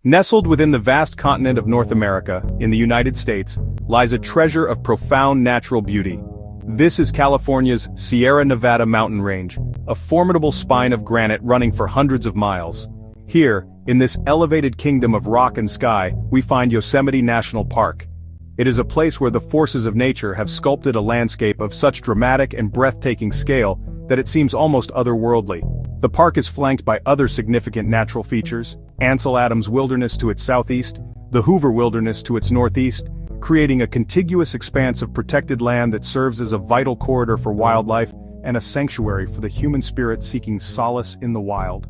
Nestled within the vast continent of North America, in the United States, lies a treasure of profound natural beauty. This is California's Sierra Nevada mountain range, a formidable spine of granite running for hundreds of miles. Here, in this elevated kingdom of rock and sky, we find Yosemite National Park. It is a place where the forces of nature have sculpted a landscape of such dramatic and breathtaking scale that it seems almost otherworldly. The park is flanked by other significant natural features: Ansel Adams Wilderness to its southeast, the Hoover Wilderness to its northeast, creating a contiguous expanse of protected land that serves as a vital corridor for wildlife and a sanctuary for the human spirit seeking solace in the wild.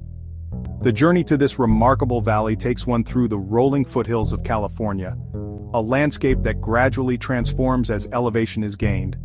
The journey to this remarkable valley takes one through the rolling foothills of California, a landscape that gradually transforms as elevation is gained.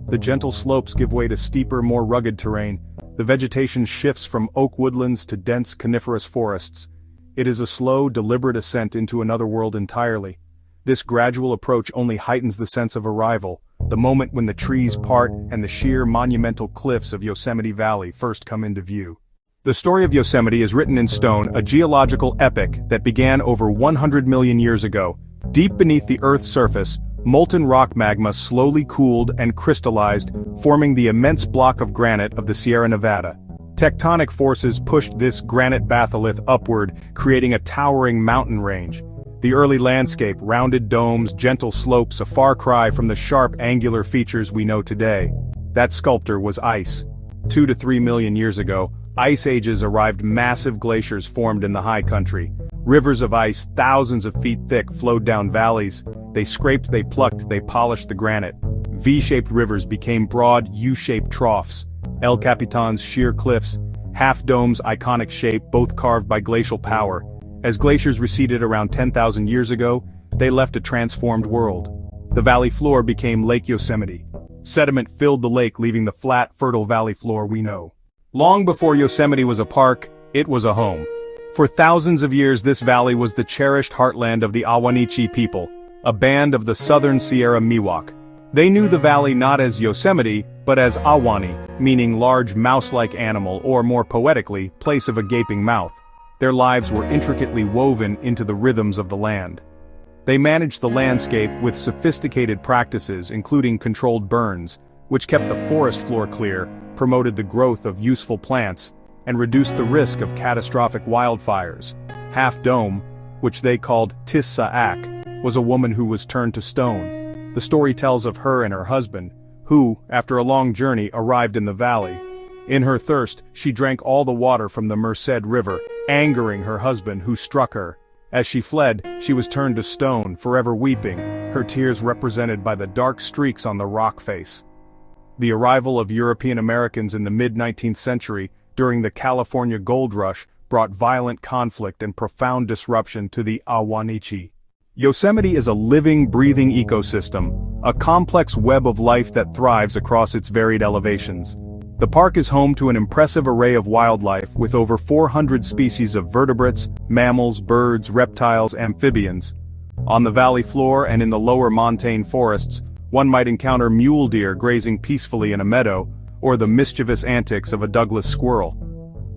The gentle slopes give way to steeper, more rugged terrain. The vegetation shifts from oak woodlands to dense coniferous forests. It is a slow, deliberate ascent into another world entirely. This gradual approach only heightens the sense of arrival, the moment when the trees part and the sheer monumental cliffs of Yosemite Valley first come into view. The story of Yosemite is written in stone, a geological epic that began over 100 million years ago. Deep beneath the Earth's surface, molten rock magma slowly cooled and crystallized, forming the immense block of granite of the Sierra Nevada. Tectonic forces pushed this granite batholith upward, creating a towering mountain range. The early landscape, rounded domes, gentle slopes, a far cry from the sharp, angular features we know today. That sculptor was ice. 2 to 3 million years ago, ice ages arrived. Massive glaciers formed in the high country. Rivers of ice, thousands of feet thick, flowed down valleys. They scraped, they plucked, they polished the granite. V-shaped rivers became broad, U-shaped troughs. El Capitan's sheer cliffs, half-domes' iconic shape, both carved by glacial power. As glaciers receded around 10,000 years ago, they left a transformed world. The valley floor became Lake Yosemite. Sediment filled the lake, leaving the flat, fertile valley floor we know. Long before Yosemite was a park, it was a home. For thousands of years, this valley was the cherished heartland of the Ahwahneechee people, a band of the southern Sierra Miwok. They knew the valley not as Yosemite, but as Ahwahnee, meaning large mouse-like animal, or more poetically, place of a gaping mouth. Their lives were intricately woven into the rhythms of the land. They managed the landscape with sophisticated practices, including controlled burns, which kept the forest floor clear, promoted the growth of useful plants, and reduced the risk of catastrophic wildfires. Half Dome, which they called Tis Saak, was a woman who was turned to stone. The story tells of her and her husband, who, after a long journey, arrived in the valley. In her thirst, she drank all the water from the Merced River, angering her husband, who struck her. As she fled, she was turned to stone, forever weeping, her tears represented by the dark streaks on the rock face. The arrival of European Americans in the mid-19th century, during the California Gold Rush, brought violent conflict and profound disruption to the Ahwahneechee. Yosemite is a living, breathing ecosystem, a complex web of life that thrives across its varied elevations. The park is home to an impressive array of wildlife with over 400 species of vertebrates, mammals, birds, reptiles, amphibians. On the valley floor and in the lower montane forests, one might encounter mule deer grazing peacefully in a meadow, or the mischievous antics of a Douglas squirrel.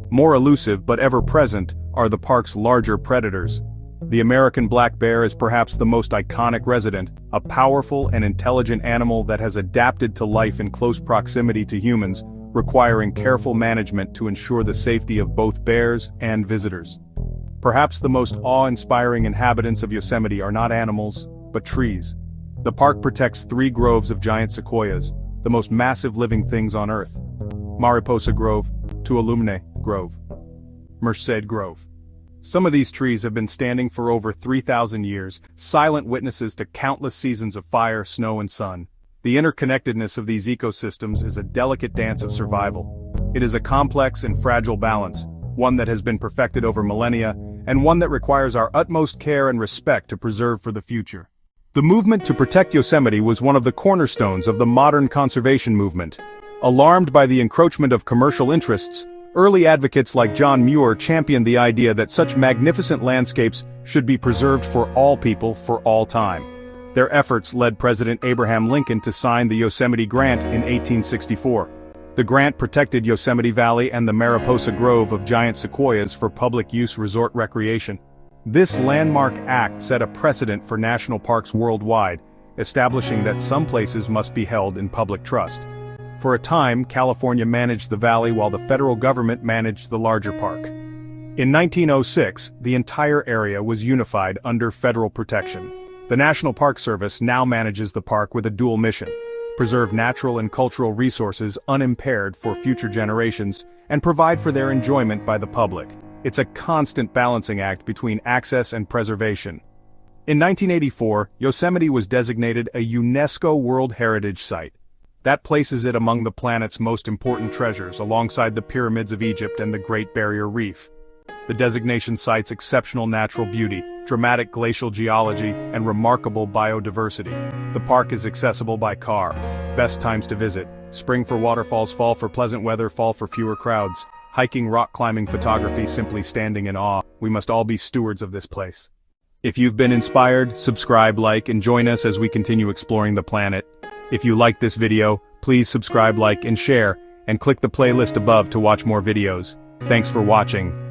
More elusive but ever present are the park's larger predators. The American black bear is perhaps the most iconic resident, a powerful and intelligent animal that has adapted to life in close proximity to humans, requiring careful management to ensure the safety of both bears and visitors. Perhaps the most awe-inspiring inhabitants of Yosemite are not animals, but trees. The park protects 3 groves of giant sequoias, the most massive living things on Earth. Mariposa Grove, Tuolumne Grove, Merced Grove. Some of these trees have been standing for over 3,000 years, silent witnesses to countless seasons of fire, snow and sun. The interconnectedness of these ecosystems is a delicate dance of survival. It is a complex and fragile balance, one that has been perfected over millennia, and one that requires our utmost care and respect to preserve for the future. The movement to protect Yosemite was one of the cornerstones of the modern conservation movement. Alarmed by the encroachment of commercial interests, early advocates like John Muir championed the idea that such magnificent landscapes should be preserved for all people for all time. Their efforts led President Abraham Lincoln to sign the Yosemite Grant in 1864. The grant protected Yosemite Valley and the Mariposa Grove of giant sequoias for public use resort recreation. This landmark act set a precedent for national parks worldwide, establishing that some places must be held in public trust. For a time, California managed the valley while the federal government managed the larger park. In 1906, the entire area was unified under federal protection. The National Park Service now manages the park with a dual mission: preserve natural and cultural resources unimpaired for future generations, and provide for their enjoyment by the public. It's a constant balancing act between access and preservation. In 1984, Yosemite was designated a UNESCO World Heritage Site. That places it among the planet's most important treasures, alongside the pyramids of Egypt and the Great Barrier Reef. The designation cites exceptional natural beauty, dramatic glacial geology, and remarkable biodiversity. The park is accessible by car. Best times to visit: spring for waterfalls, fall for pleasant weather, fall for fewer crowds. Hiking, rock climbing, photography, simply standing in awe. We must all be stewards of this place. If you've been inspired, subscribe, like, and join us as we continue exploring the planet. If you like this video, please subscribe, like, and share, and click the playlist above to watch more videos. Thanks for watching.